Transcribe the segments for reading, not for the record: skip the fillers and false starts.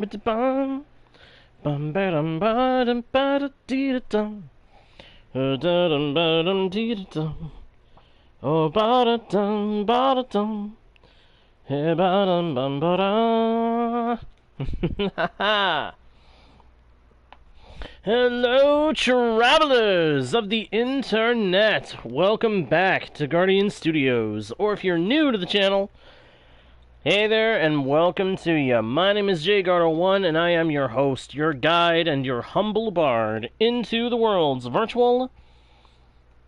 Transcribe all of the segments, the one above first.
With the bum, bum ba dum ba dum ba da dee da dum, da dum ba dum dee da dum, oh ba da dum, hey ba dum bum ba da. Hello, travelers of the internet. Welcome back to Guardian Studios, or if you're new to the channel, hey there, and welcome to ya. My name is JGardo1, and I am your host, your guide, and your humble bard into the worlds virtual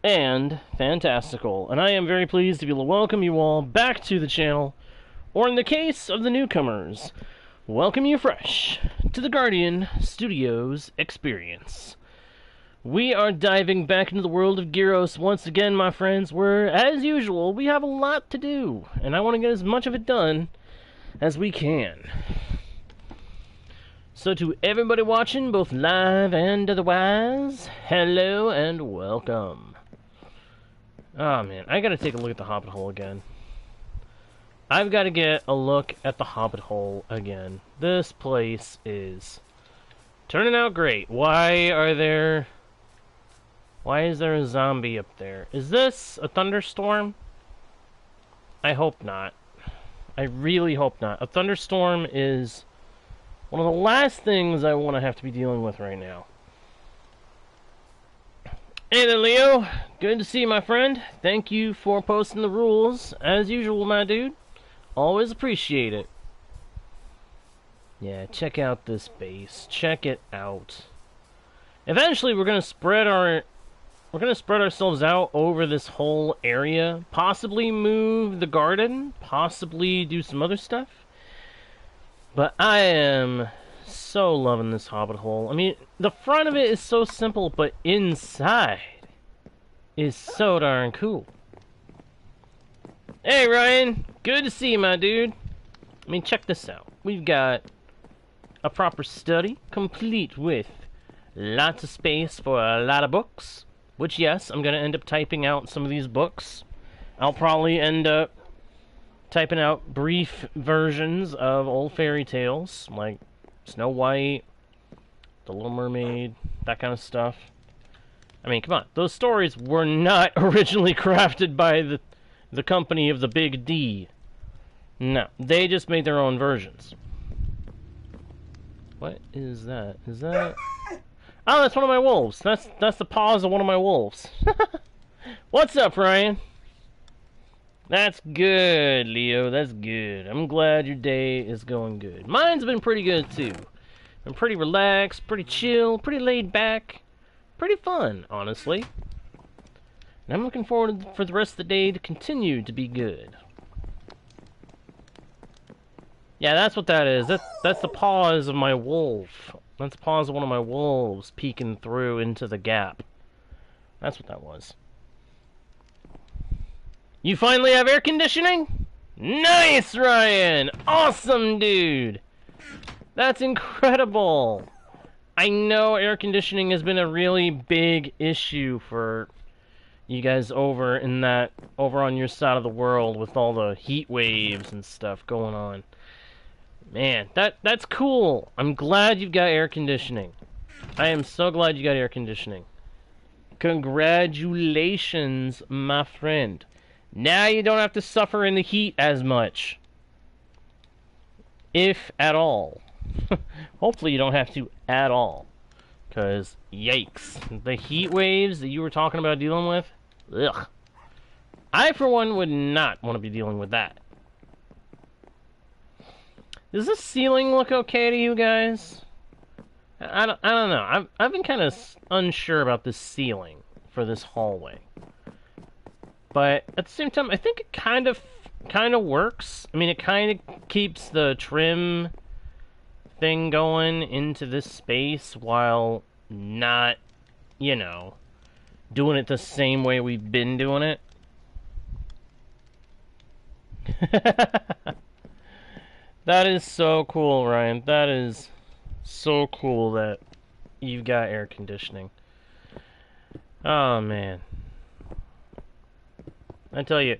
and fantastical. And I am very pleased to be able to welcome you all back to the channel, or in the case of the newcomers, welcome you fresh to the Guardian Studios experience. We are diving back into the world of Gyros once again, my friends, where, as usual, we have a lot to do, and I want to get as much of it done as we can. So to everybody watching, both live and otherwise, hello and welcome. Oh man, I gotta take a look at the Hobbit Hole again. I've got to get a look at the Hobbit Hole again. This place is turning out great. Why is there a zombie up there? Is this a thunderstorm? I hope not. I really hope not. A thunderstorm is one of the last things I want to have to be dealing with right now. Hey there, Leo. Good to see you, my friend. Thank you for posting the rules. As usual, my dude. Always appreciate it. Yeah, check out this base. Check it out. Eventually, we're gonna spread ourselves out over this whole area. Possibly move the garden. Possibly do some other stuff. But I am so loving this Hobbit Hole. I mean, the front of it is so simple, but inside is so darn cool. Hey Ryan, good to see you, my dude. I mean, check this out. We've got a proper study, complete with lots of space for a lot of books. Which, yes, I'm going to end up typing out some of these books. I'll probably end up typing out brief versions of old fairy tales, like Snow White, The Little Mermaid, that kind of stuff. I mean, come on. Those stories were not originally crafted by the company of the Big D. No, they just made their own versions. What is that? Is that... Oh, that's one of my wolves. That's the paws of one of my wolves. What's up, Ryan? That's good, Leo. That's good. I'm glad your day is going good. Mine's been pretty good, too. I'm pretty relaxed, pretty chill, pretty laid back. Pretty fun, honestly. And I'm looking forward for the rest of the day to continue to be good. Yeah, that's what that is. That's the paws of my wolf. That's the paws of one of my wolves peeking through into the gap. That's what that was. You finally have air conditioning? Nice, Ryan! Awesome, dude! That's incredible! I know air conditioning has been a really big issue for you guys over on your side of the world with all the heat waves and stuff going on. Man, that's cool. I'm glad you've got air conditioning. I am so glad you got air conditioning. Congratulations, my friend. Now you don't have to suffer in the heat as much. If at all. Hopefully you don't have to at all. Because, yikes. The heat waves that you were talking about dealing with, ugh. I, for one, would not want to be dealing with that. Does this ceiling look okay to you guys? I don't know. I've been kind of unsure about this ceiling for this hallway. But at the same time, I think it kind of works. I mean, it kind of keeps the trim thing going into this space while not, you know, doing it the same way we've been doing it. That is so cool, Ryan. That is so cool that you've got air conditioning. Oh, man. I tell you,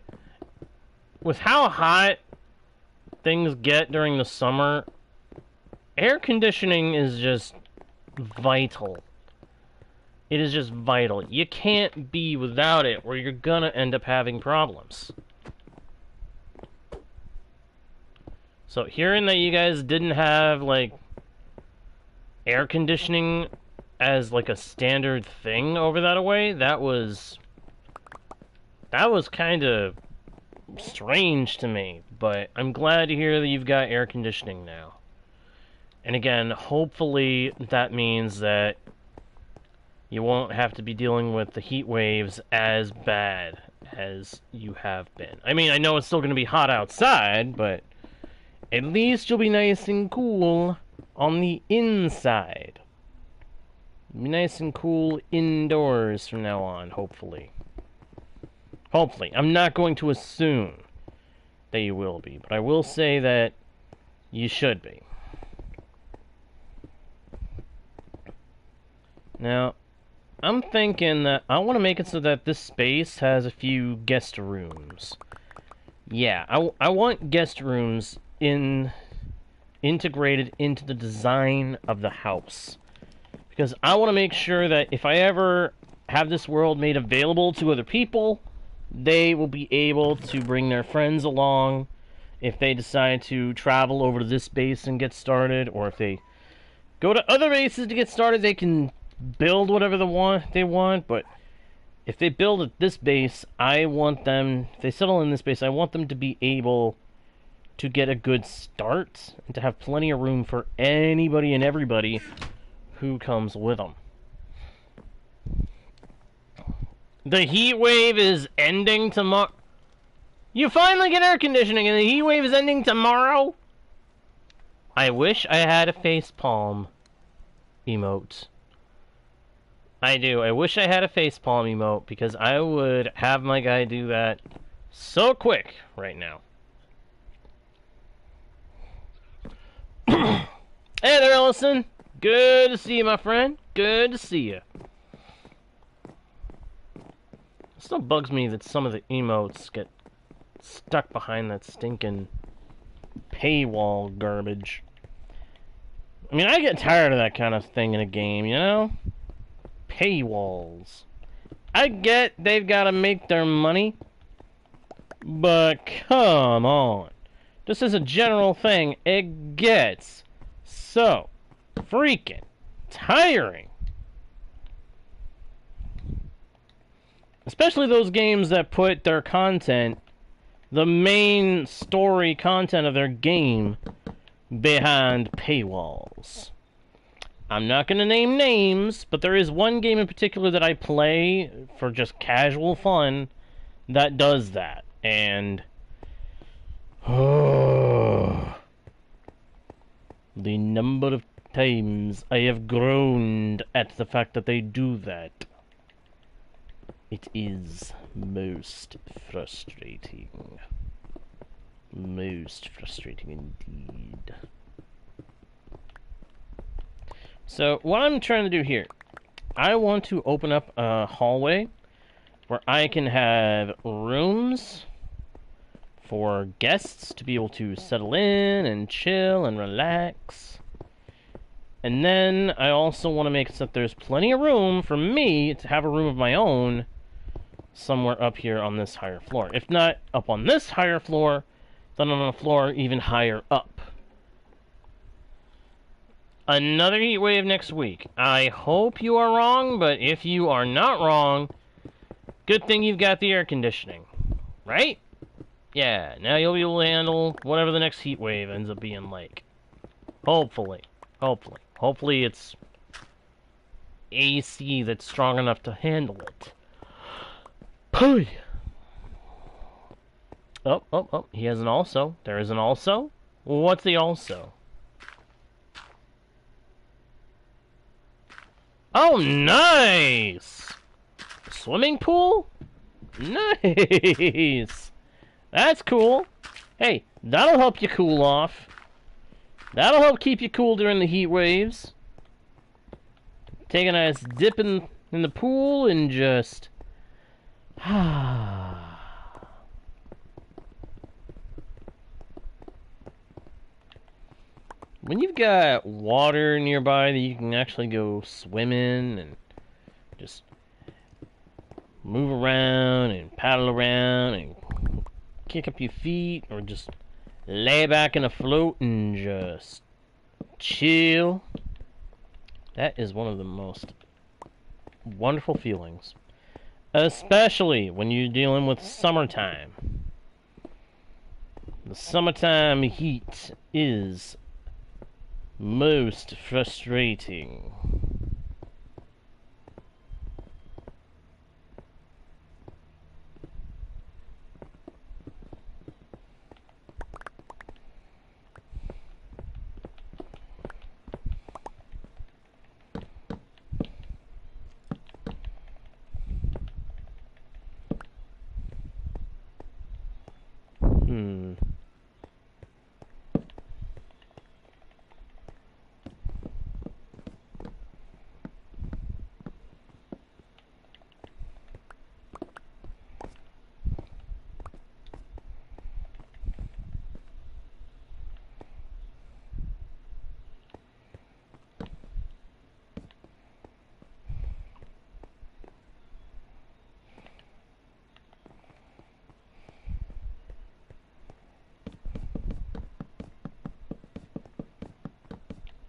with how hot things get during the summer, Air conditioning is just vital. It is just vital. You can't be without it, or you're gonna end up having problems. So hearing that you guys didn't have, like, air conditioning as, like, a standard thing over that way, that was kind of strange to me. But I'm glad to hear that you've got air conditioning now. And again, hopefully that means that you won't have to be dealing with the heat waves as bad as you have been. I mean, I know it's still going to be hot outside, but at least you'll be nice and cool on the inside. Be nice and cool indoors from now on, hopefully. Hopefully. I'm not going to assume that you will be, but I will say that you should be. Now, I'm thinking that I want to make it so that this space has a few guest rooms. Yeah, I want guest rooms integrated into the design of the house. Because I want to make sure that if I ever have this world made available to other people, they will be able to bring their friends along if they decide to travel over to this base and get started, or if they go to other bases to get started, they can build whatever they want, but if they build at this base, I want them, if they settle in this base, I want them to be able to get a good start and to have plenty of room for anybody and everybody who comes with them. The heat wave is ending tomorrow. You finally get air conditioning and the heat wave is ending tomorrow? I wish I had a facepalm emote. I do. I wish I had a facepalm emote, because I would have my guy do that so quick right now. Hey there, Ellison. Good to see you, my friend. Good to see you. It still bugs me that some of the emotes get stuck behind that stinking paywall garbage. I mean, I get tired of that kind of thing in a game, you know? Paywalls. I get they've got to make their money, but come on. Just as a general thing, it gets so freaking tiring. Especially those games that put their content, the main story content of their game, behind paywalls. I'm not going to name names, but there is one game in particular that I play for just casual fun that does that. And the number of times I have groaned at the fact that they do that. It is most frustrating. Most frustrating indeed. So, what I'm trying to do here, I want to open up a hallway where I can have rooms for guests to be able to settle in and chill and relax. And then I also want to make it so that there's plenty of room for me to have a room of my own somewhere up here on this higher floor. If not up on this higher floor, then on a floor even higher up. Another heat wave next week. I hope you are wrong, but if you are not wrong, good thing you've got the air conditioning, right? Yeah, now you'll be able to handle whatever the next heat wave ends up being like. Hopefully. Hopefully. Hopefully it's AC that's strong enough to handle it. Pooey! Oh, he has an also. There is an also? What's the also? Oh, nice! Swimming pool? Nice! That's cool. Hey, that'll help you cool off. That'll help keep you cool during the heat waves. Take a nice dip in the pool and just... when you've got water nearby that you can actually go swim in and just move around and paddle around and kick up your feet, or just lay back in a float and just chill, that is one of the most wonderful feelings. Especially when you're dealing with summertime. The summertime heat is most frustrating.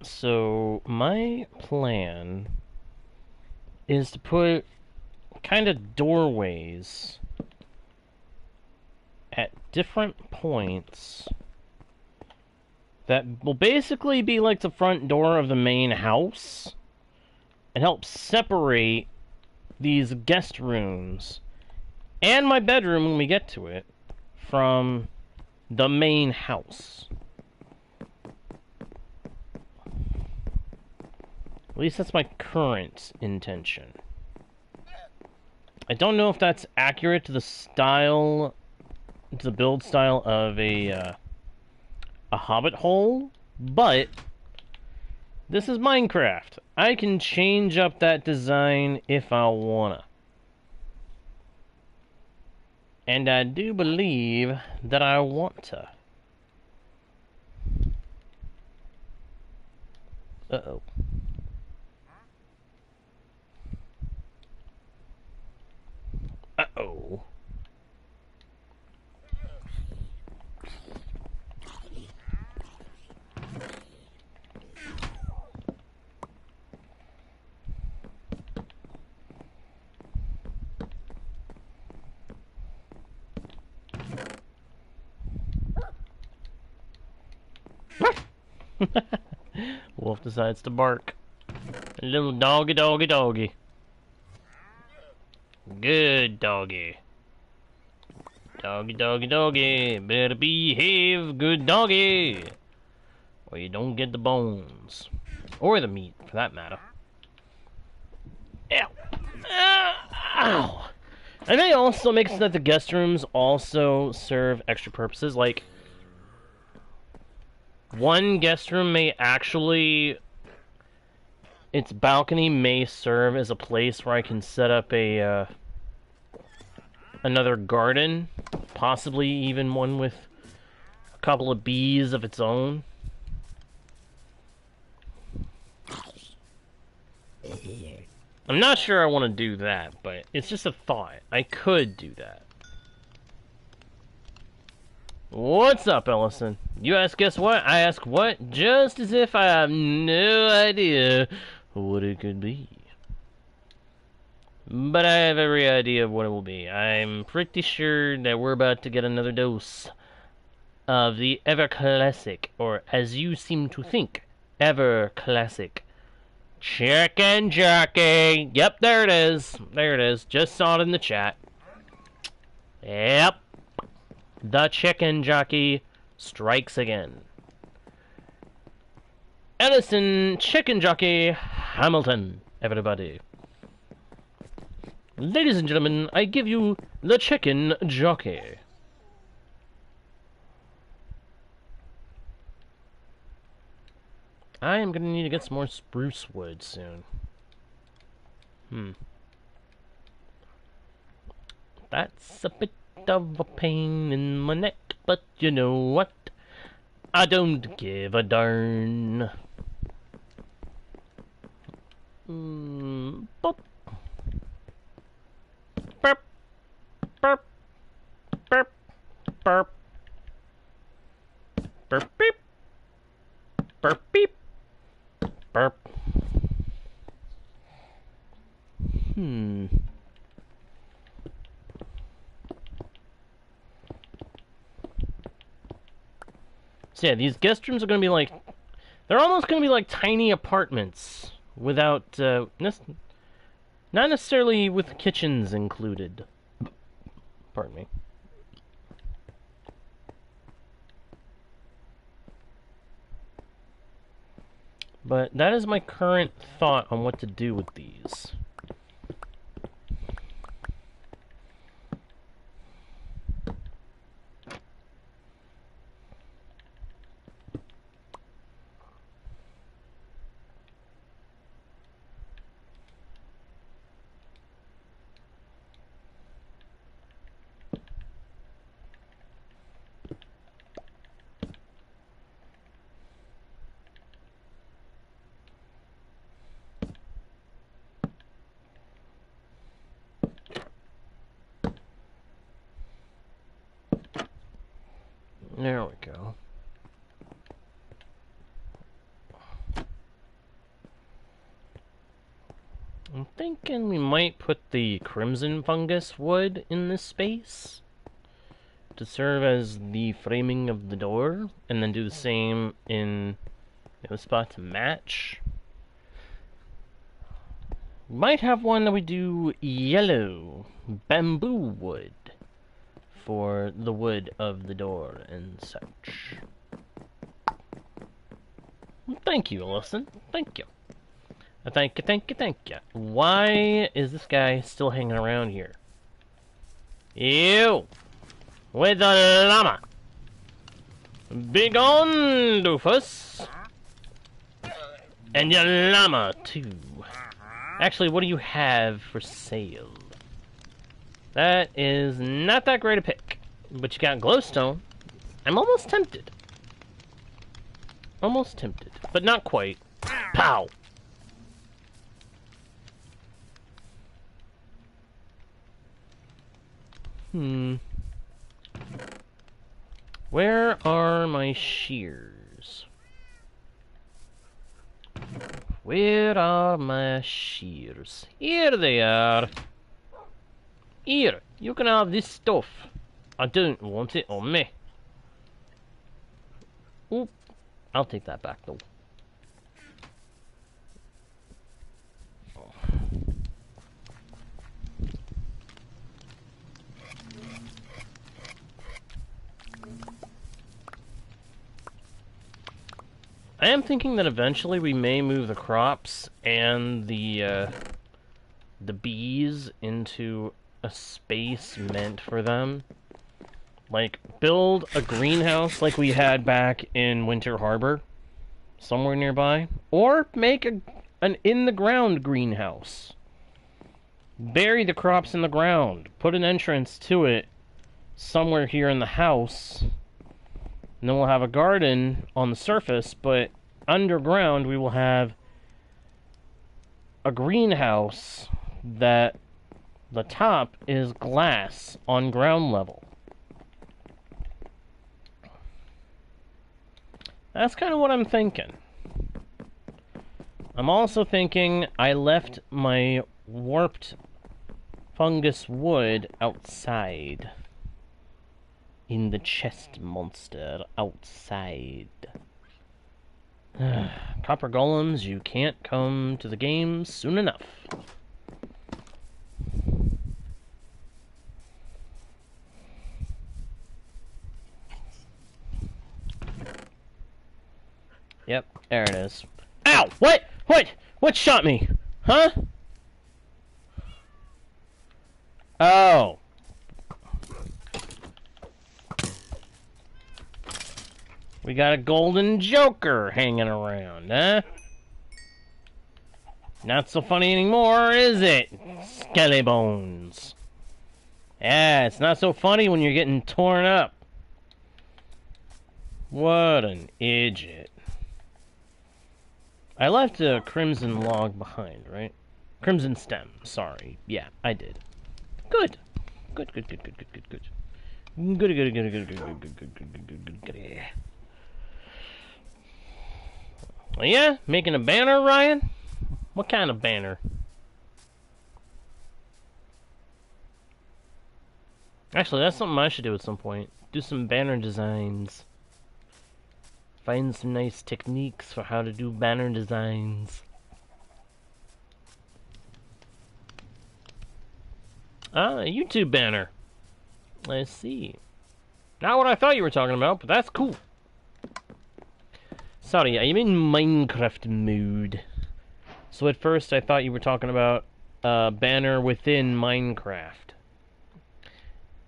So, my plan is to put kind of doorways at different points that will basically be like the front door of the main house and help separate these guest rooms and my bedroom when we get to it from the main house. At least that's my current intention. I don't know if that's accurate to the style, to the build style of a Hobbit Hole, but this is Minecraft. I can change up that design if I wanna. And I do believe that I want to. Uh-oh. Uh-oh. Wolf decides to bark. A little doggy, doggy, doggy. Good doggy. Doggy, doggy, doggy. Better behave, good doggy. Or you don't get the bones. Or the meat, for that matter. Ow. Ow. I may also make so that the guest rooms also serve extra purposes, like one guest room may actually, its balcony may serve as a place where I can set up a another garden, possibly even one with a couple of bees of its own. I'm not sure I want to do that, but it's just a thought. I could do that. What's up, Ellison? You ask guess what? I ask what? Just as if I have no idea what it could be. But I have every idea of what it will be. I'm pretty sure that we're about to get another dose of the ever-classic, or as you seem to think, ever-classic chicken jockey. Yep, there it is. There it is. Just saw it in the chat. Yep. The chicken jockey strikes again. Ellison Chicken Jockey Hamilton, everybody. Ladies and gentlemen, I give you the chicken jockey. I am gonna need to get some more spruce wood soon. That's a bit of a pain in my neck, but you know what? I don't give a darn. Boop. Burp. Burp. Burp. Burp. Burp. Beep. Burp. Beep. Burp. So yeah, these guest rooms are going to be like... They're almost going to be like tiny apartments without... not necessarily with kitchens included. Pardon me. But that is my current thought on what to do with these. There we go. I'm thinking we might put the crimson fungus wood in this space to serve as the framing of the door, and then do the same in the other spot to match. Might have one that we do yellow bamboo wood for the wood of the door and such. Thank you, Alyson. Thank you. Thank you, thank you, thank you. Why is this guy still hanging around here? You! With the llama! Begone, doofus! And your llama, too. Actually, what do you have for sale? That is not that great a pick. But you got glowstone. I'm almost tempted. Almost tempted. But not quite. Pow! Where are my shears? Where are my shears? Here they are. Here, you can have this stuff. I don't want it on me. Oop. I'll take that back though. I am thinking that eventually we may move the crops and the bees into a space meant for them. Like, build a greenhouse like we had back in Winter Harbor, somewhere nearby. Or make an in-the-ground greenhouse. Bury the crops in the ground. Put an entrance to it somewhere here in the house. And then we'll have a garden on the surface, but underground we will have a greenhouse that the top is glass on ground level. That's kind of what I'm thinking. I'm also thinking I left my warped fungus wood outside. In the chest monster outside. Copper golems, you can't come to the game soon enough. Yep, there it is. Ow! What? What? What shot me? Huh? Oh. We got a golden joker hanging around, huh? Not so funny anymore, is it? Skelly bones. Yeah, it's not so funny when you're getting torn up. What an idiot. I left a crimson log behind, right? Crimson stem, sorry. Yeah, I did. Good. Good, good, good, good, good, good, good. Good, good, good, good, good, good, good, good, good, good, good, good, good. Well, yeah, making a banner, Ryan? What kind of banner? Actually, that's something I should do at some point. Do some banner designs. Find some nice techniques for how to do banner designs. Ah, a YouTube banner. I see. Not what I thought you were talking about, but that's cool. Sorry, I'm in Minecraft mood. So at first I thought you were talking about a banner within Minecraft.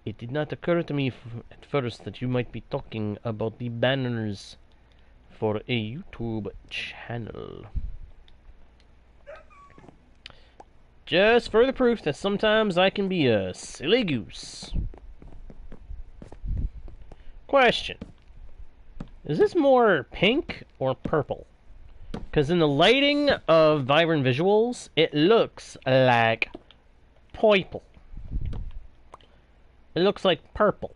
It did not occur to me at first that you might be talking about the banners for a YouTube channel. Just further proof that sometimes I can be a silly goose. Question. Is this more pink or purple? Because in the lighting of Vibrant Visuals, it looks like purple. It looks like purple.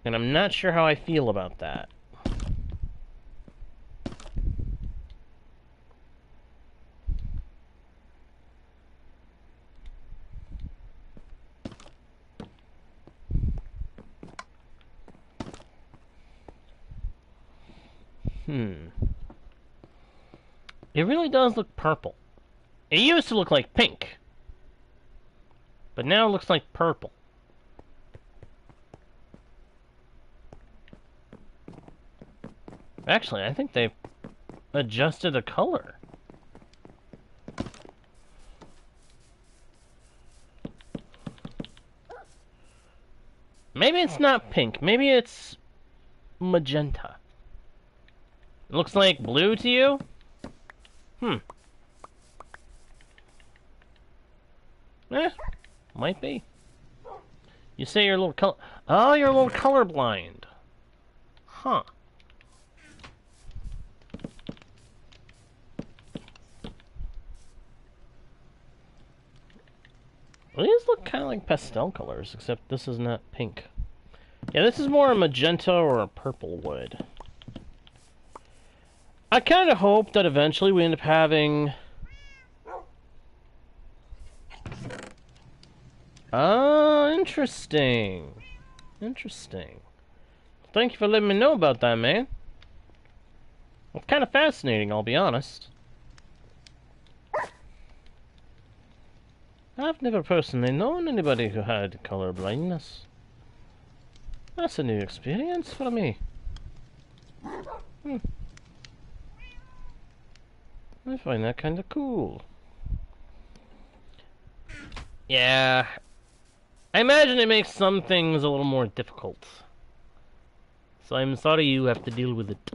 And I'm not sure how I feel about that. It really does look purple. It used to look like pink. But now it looks like purple. Actually, I think they've adjusted the color. Maybe it's not pink. Maybe it's magenta. It looks like blue to you? Might be. You say you're a little color... Oh, you're a little colorblind. Huh. Well, these look kind of like pastel colors, except this is not pink. Yeah, this is more a magenta or a purple wood. I kind of hope that eventually we end up having... Oh, interesting. Interesting. Thank you for letting me know about that, man. It's kind of fascinating, I'll be honest. I've never personally known anybody who had color blindness. That's a new experience for me. I find that kind of cool. Yeah. I imagine it makes some things a little more difficult. So I'm sorry you have to deal with it.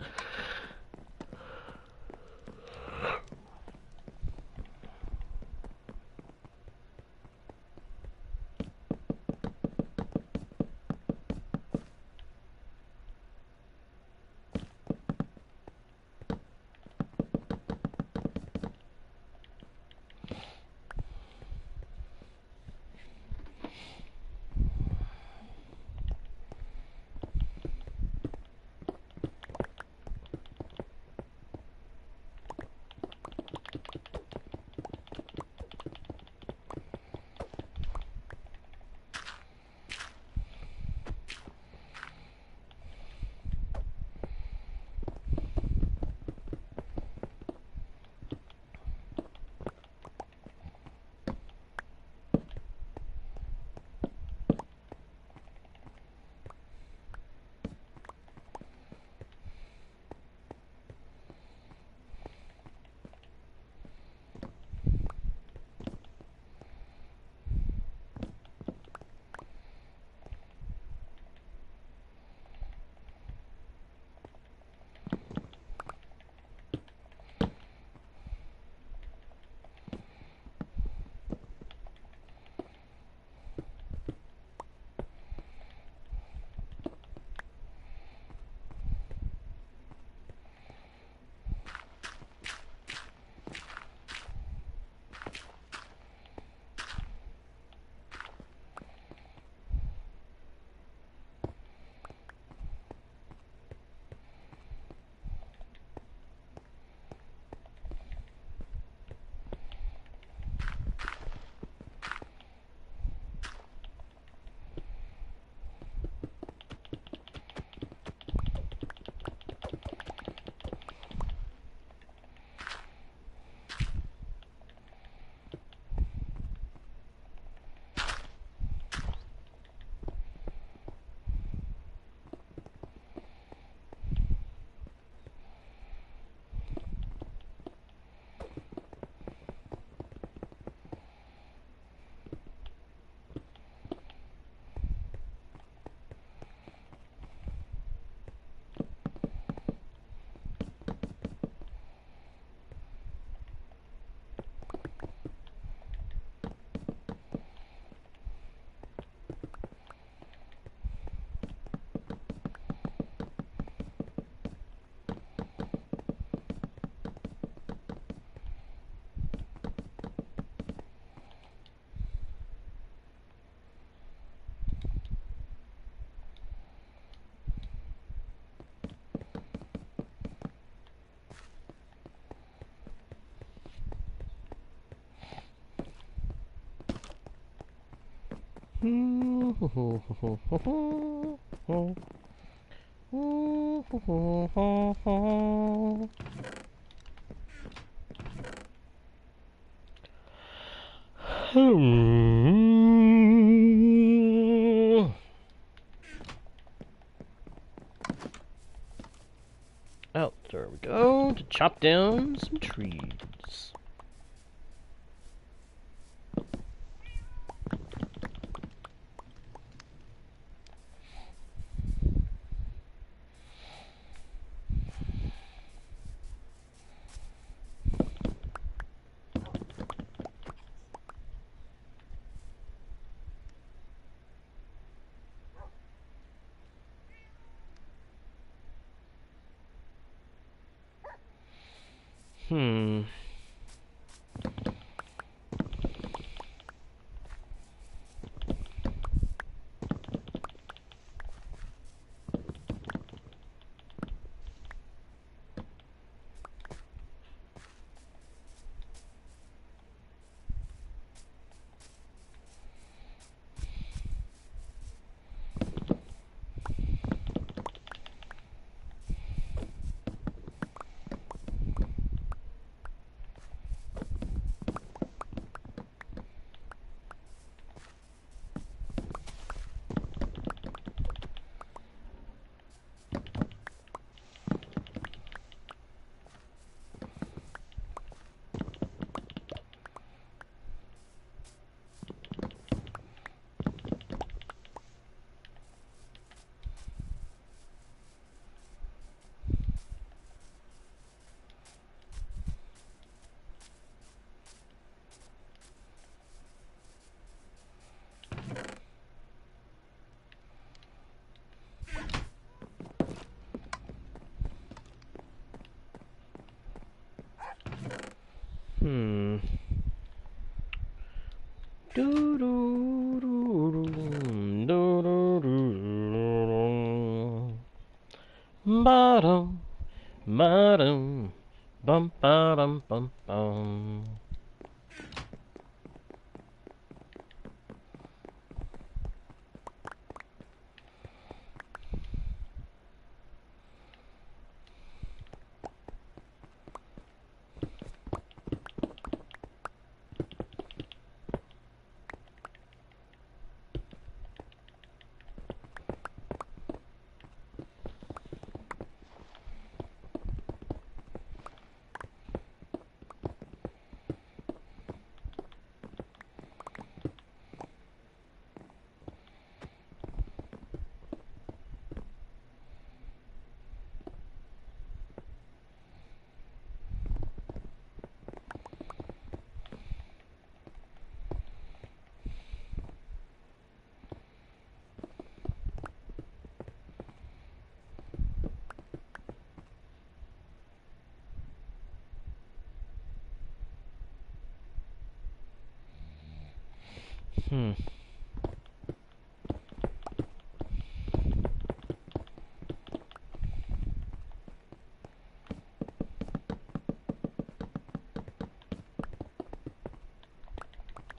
Oh, there we go, to chop down some trees. Bottom, bottom, bum bottom, bum bum.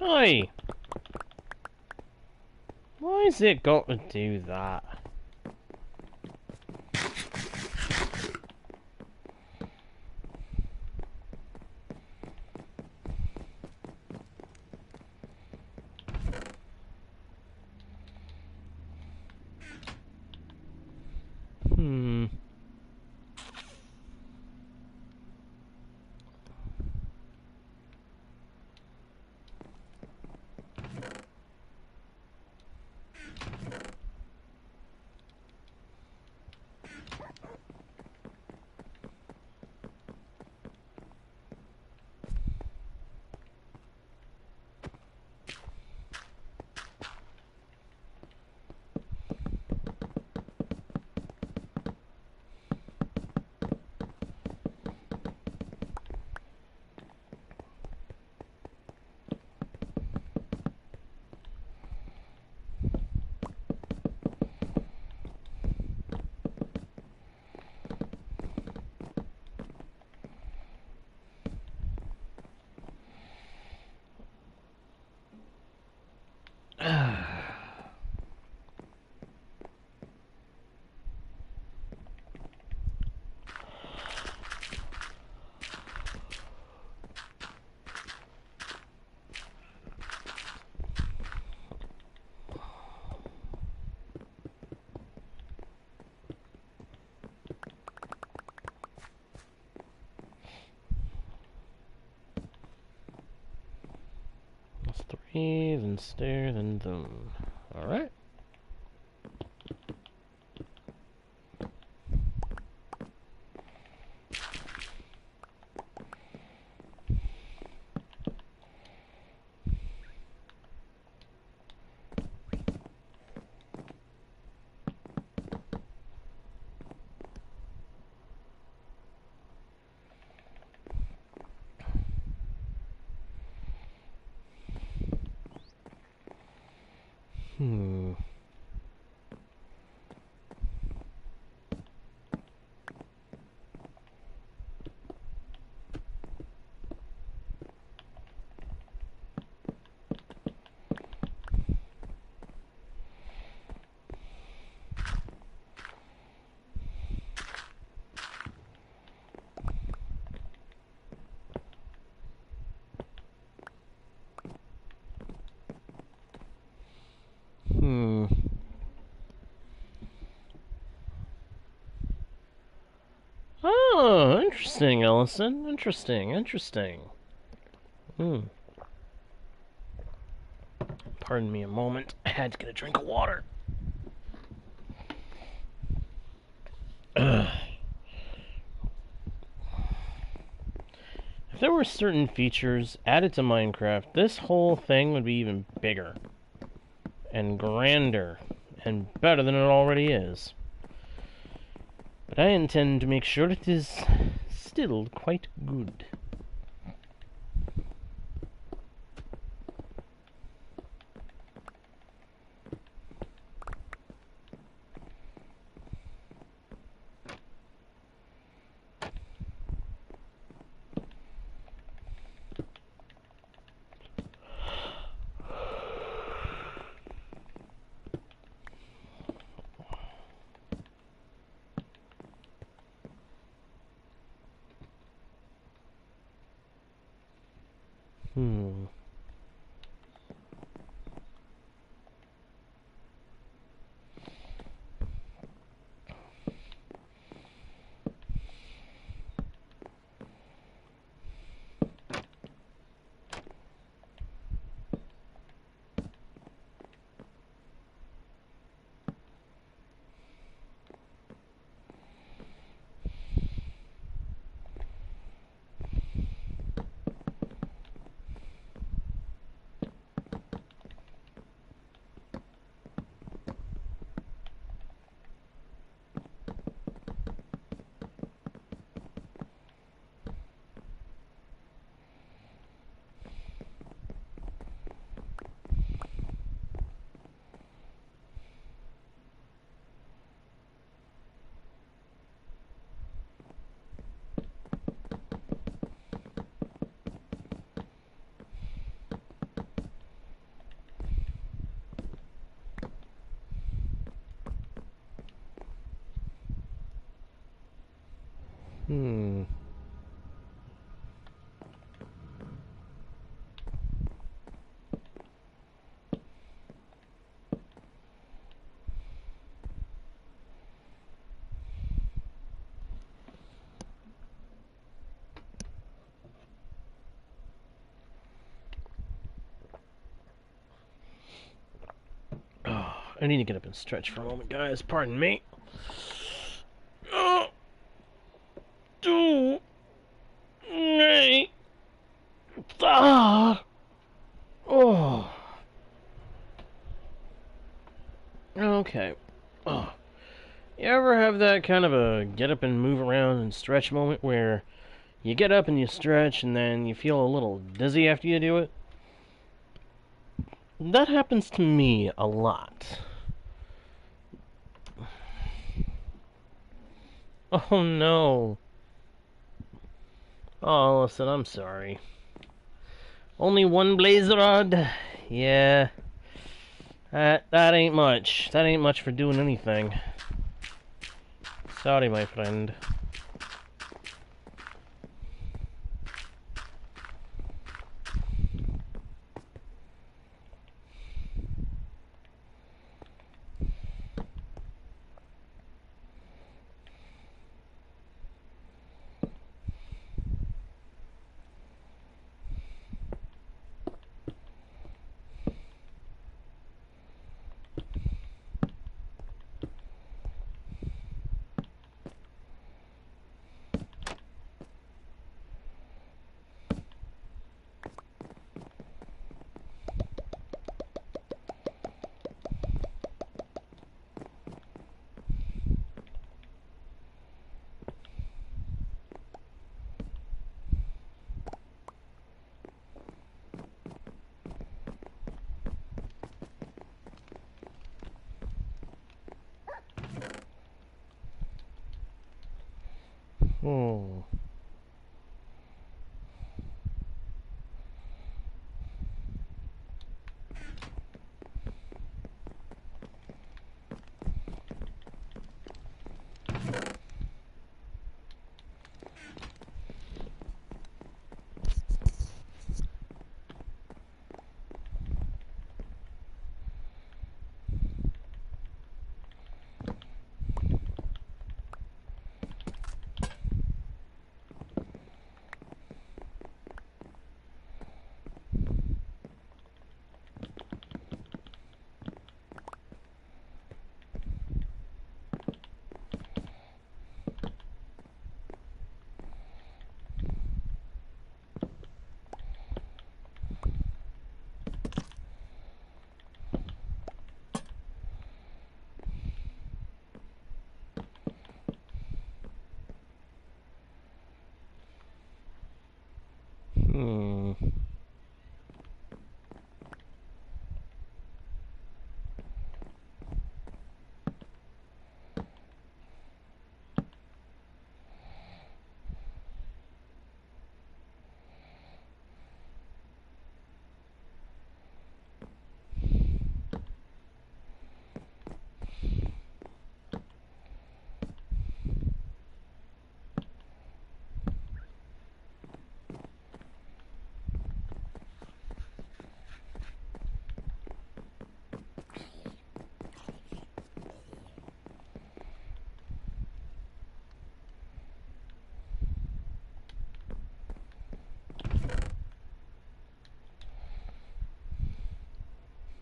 Oi! Why has it got to do that? Breathe and stare, then boom. Alright. Hmm. Hmm. Oh, interesting, Ellison. Interesting, interesting. Hmm. Pardon me a moment. I had to get a drink of water. Ugh. If there were certain features added to Minecraft, this whole thing would be even bigger and grander and better than it already is. But I intend to make sure it is still quite good. Hmm. Hmm. Oh, I need to get up and stretch for a moment, guys. Pardon me. Oh, do, nay, ah, oh. Okay. Oh. You ever have that kind of a get up and move around and stretch moment where you get up and you stretch and then you feel a little dizzy after you do it? That happens to me a lot. Oh no. Oh, listen, I'm sorry. Only one blaze rod? Yeah. That ain't much. That ain't much for doing anything. Sorry, my friend.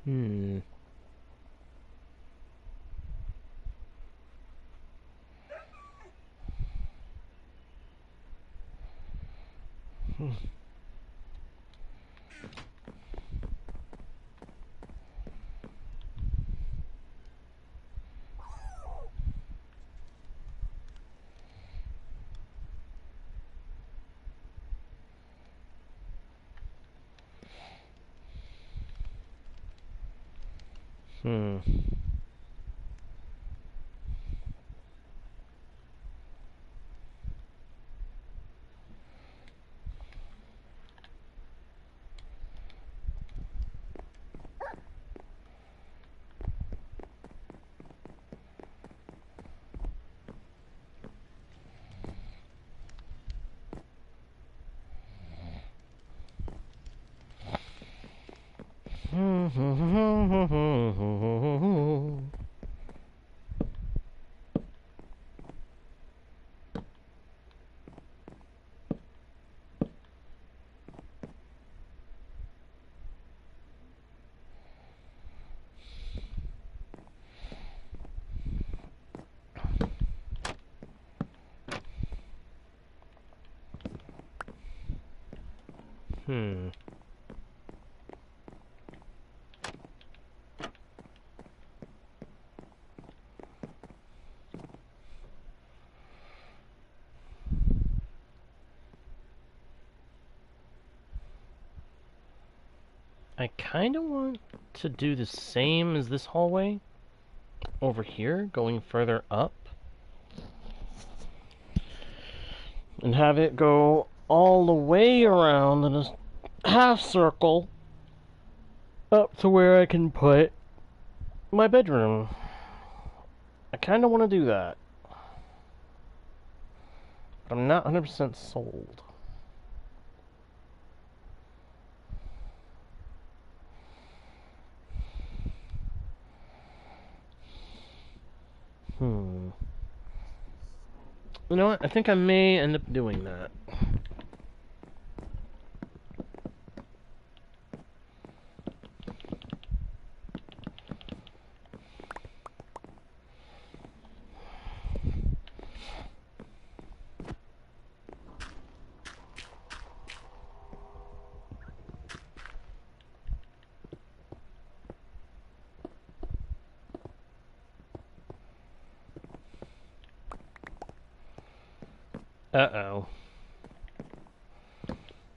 Hmm. Hmm. Hmm. I kind of want to do the same as this hallway over here, going further up, and have it go all the way around in a half circle up to where I can put my bedroom. I kind of want to do that. But I'm not 100% sold. Hmm. You know what? I think I may end up doing that. Uh-oh.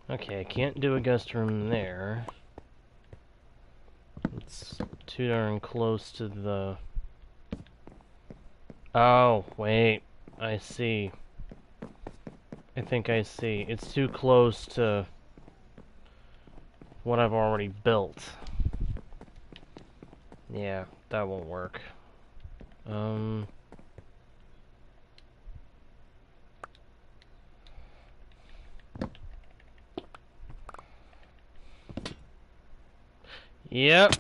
Okay, I can't do a guest room there. It's too darn close to the... Oh, wait. I see. I think I see. It's too close to what I've already built. Yeah, that won't work. Yep.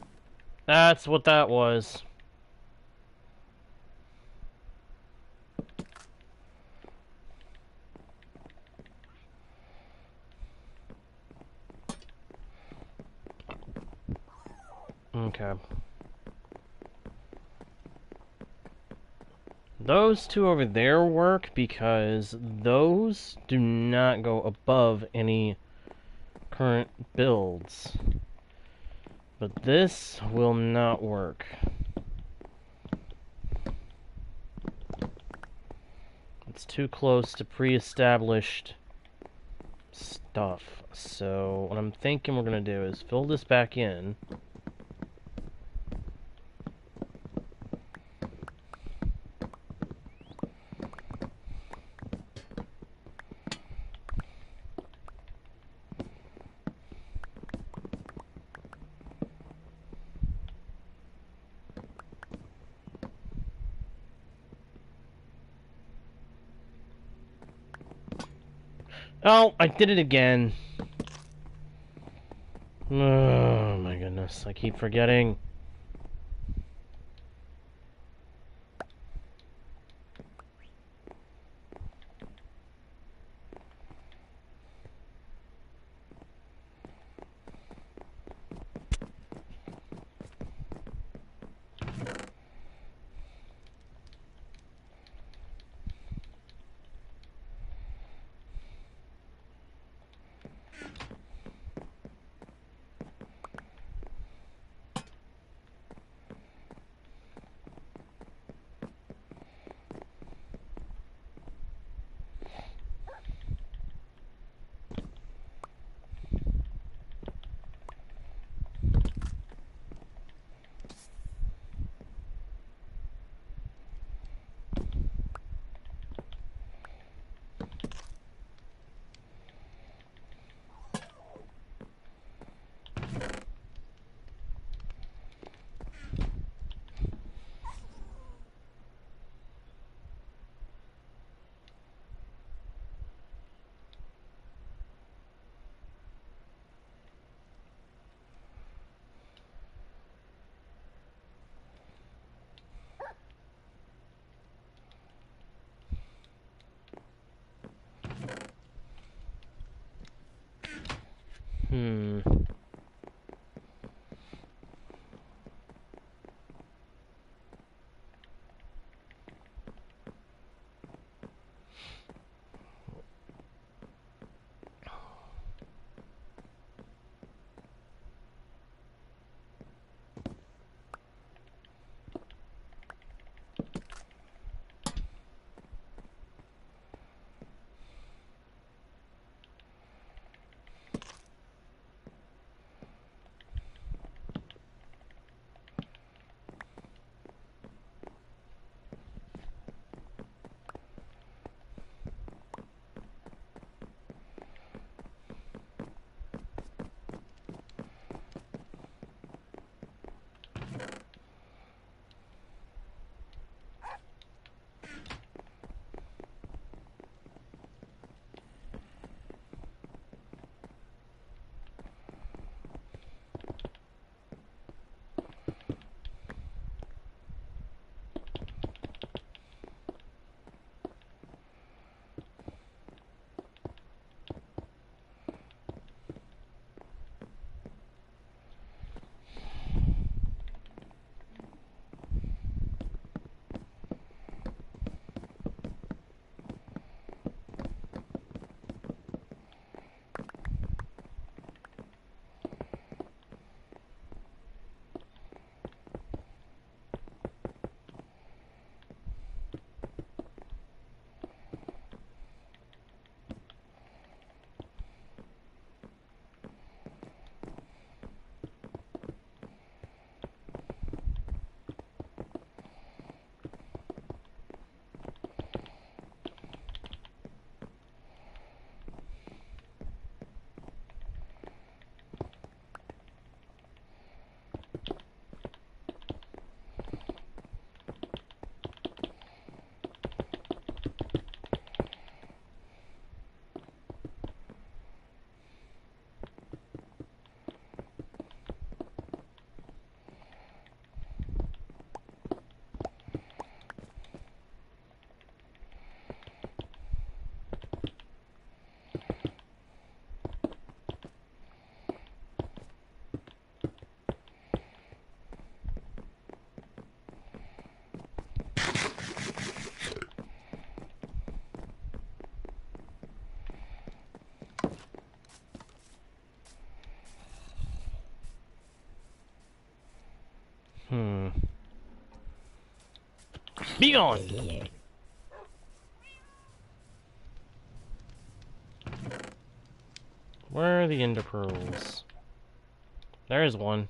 That's what that was. Okay. Those two over there work because those do not go above any current builds. But this will not work. It's too close to pre-established stuff. So what I'm thinking we're going to do is fill this back in. Oh, I did it again. Oh my goodness, I keep forgetting. Hmm. Hmm. Be gone! Where are the ender pearls? There is one.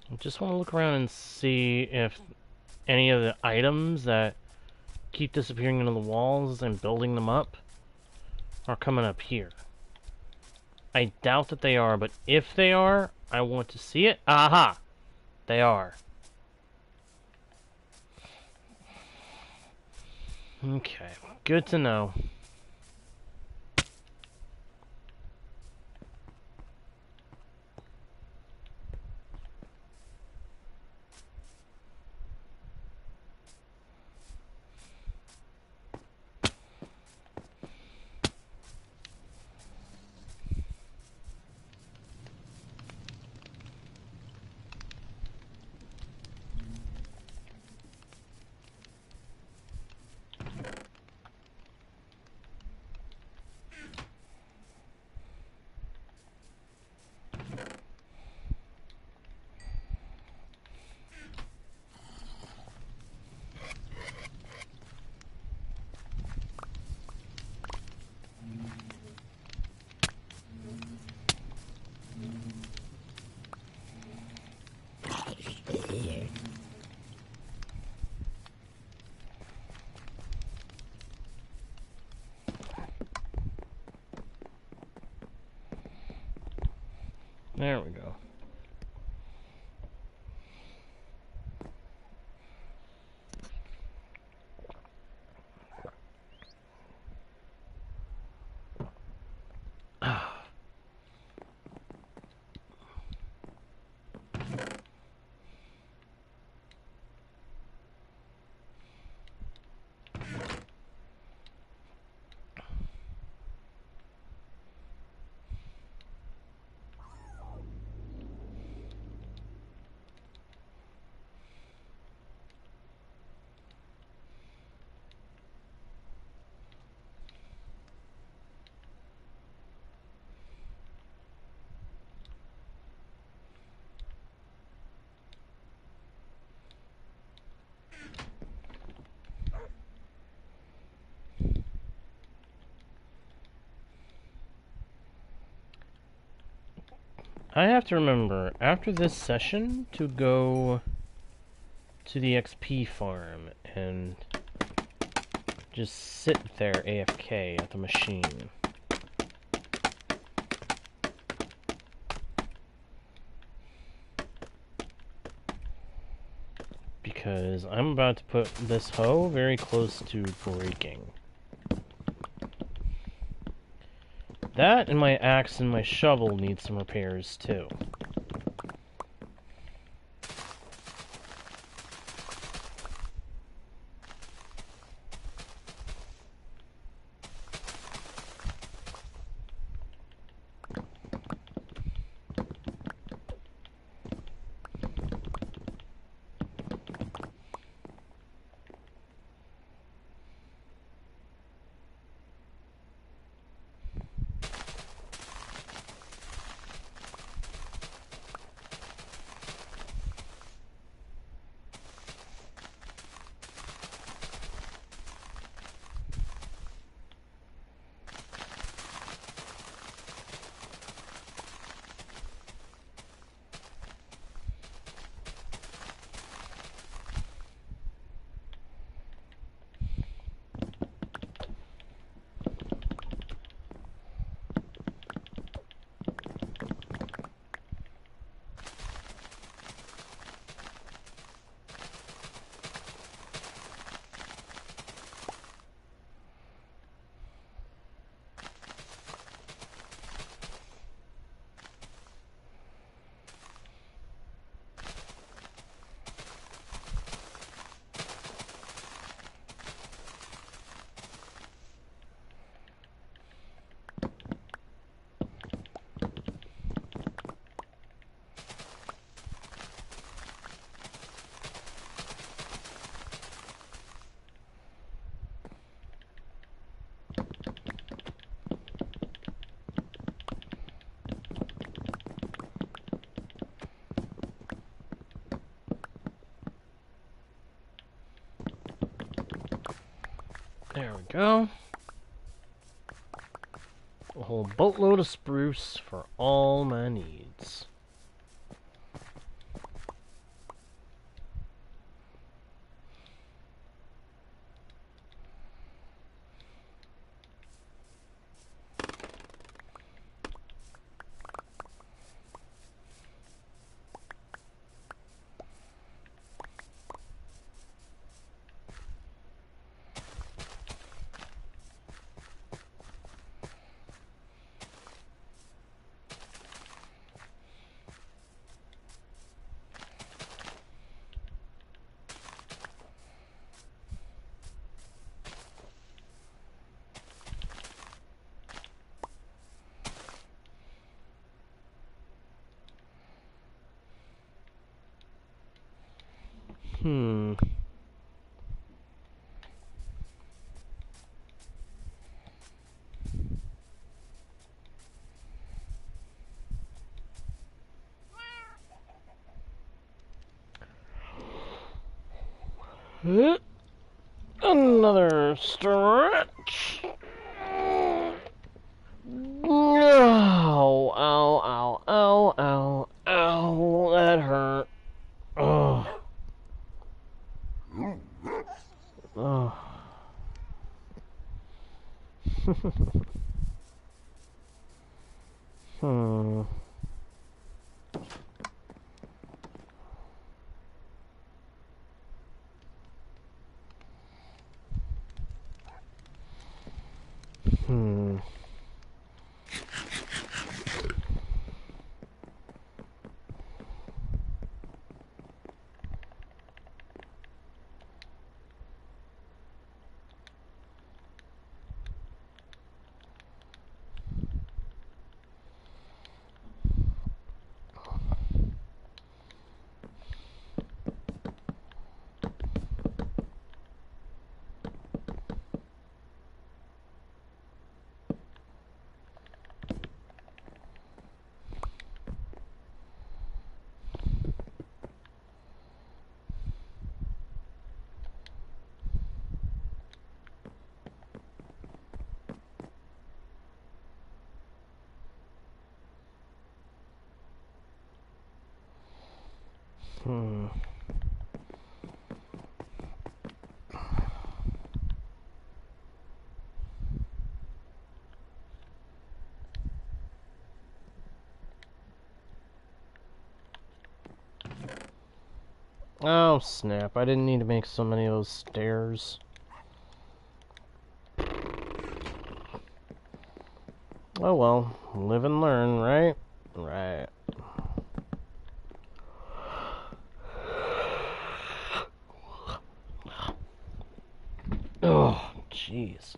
I just want to look around and see if any of the items that keep disappearing into the walls and building them up are coming up here. I doubt that they are, but if they are, I want to see it. Aha! They are. Okay, good to know. There we go. I have to remember, after this session, to go to the XP farm and just sit there AFK at the machine. Because I'm about to put this hoe very close to breaking. That and my axe and my shovel need some repairs too. There we go. A whole boatload of spruce for all my needs. Hmm. Another stretch. Ow, ow, ow, ow, ow, ow, that hurt. Ugh. Ugh. Hmm. Hmm. Hmm. Oh, snap. I didn't need to make so many of those stairs. Oh well, live and learn, right? Right. Oh, jeez.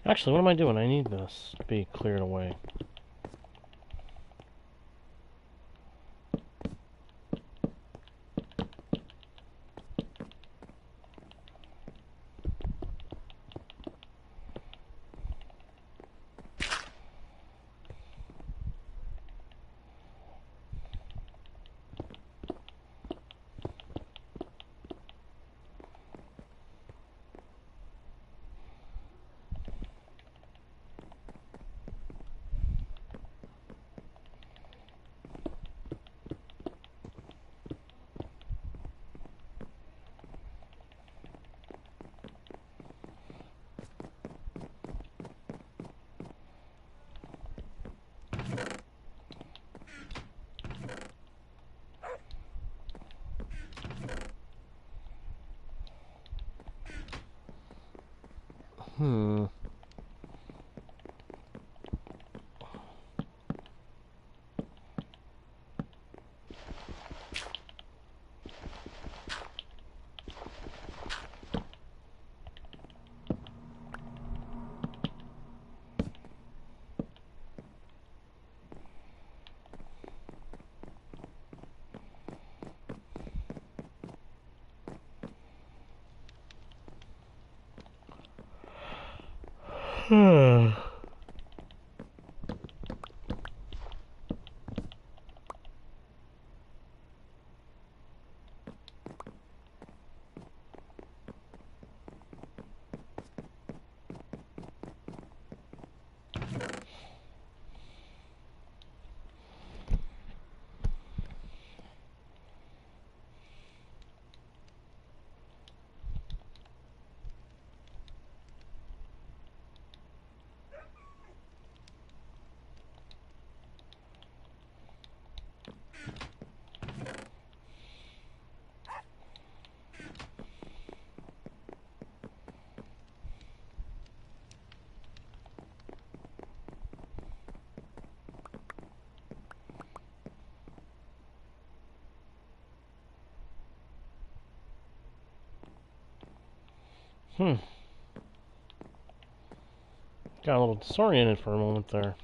Actually, what am I doing? I need this to be cleared away. Hmm. Hmm. Got a little disoriented for a moment there.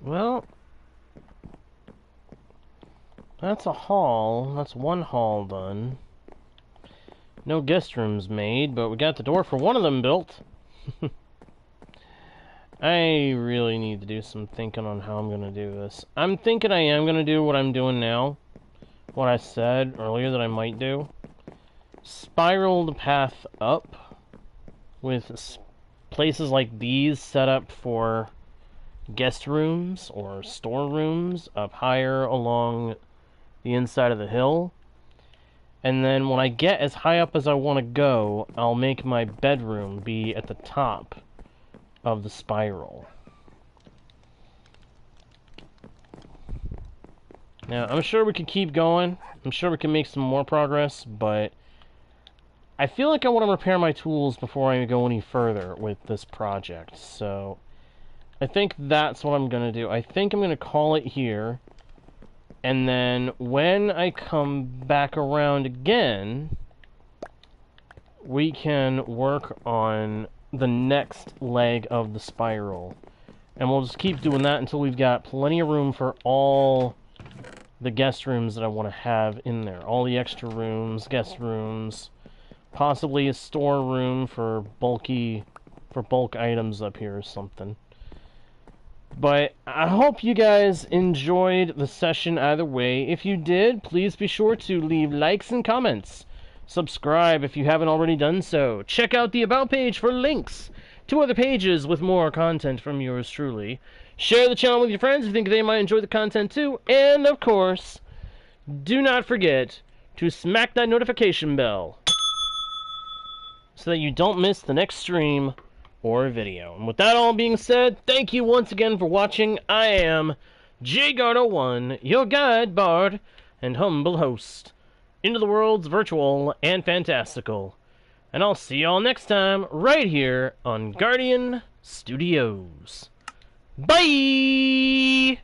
Well, that's a hall. That's one hall done. No guest rooms made, but we got the door for one of them built. I really need to do some thinking on how I'm going to do this. I'm thinking I am going to do what I'm doing now. What I said earlier that I might do. Spiral the path up with places like these set up for guest rooms or storerooms up higher along the inside of the hill. And then when I get as high up as I want to go, I'll make my bedroom be at the top of the spiral. Now, I'm sure we could keep going. I'm sure we can make some more progress, but I feel like I want to repair my tools before I go any further with this project. So I think that's what I'm going to do. I think I'm going to call it here. And then when I come back around again, we can work on the next leg of the spiral. And we'll just keep doing that until we've got plenty of room for all the guest rooms that I want to have in there. All the extra rooms, guest rooms, possibly a storeroom for bulk items up here or something. But I hope you guys enjoyed the session either way. If you did, please be sure to leave likes and comments. Subscribe if you haven't already done so. Check out the About page for links to other pages with more content from yours truly. Share the channel with your friends if you think they might enjoy the content too. And, of course, do not forget to smack that notification bell so that you don't miss the next stream or video. And with that all being said, thank you once again for watching. I am JGardo1, your guide, bard, and humble host into the worlds virtual and fantastical. And I'll see y'all next time right here on Guardian Studios. Bye!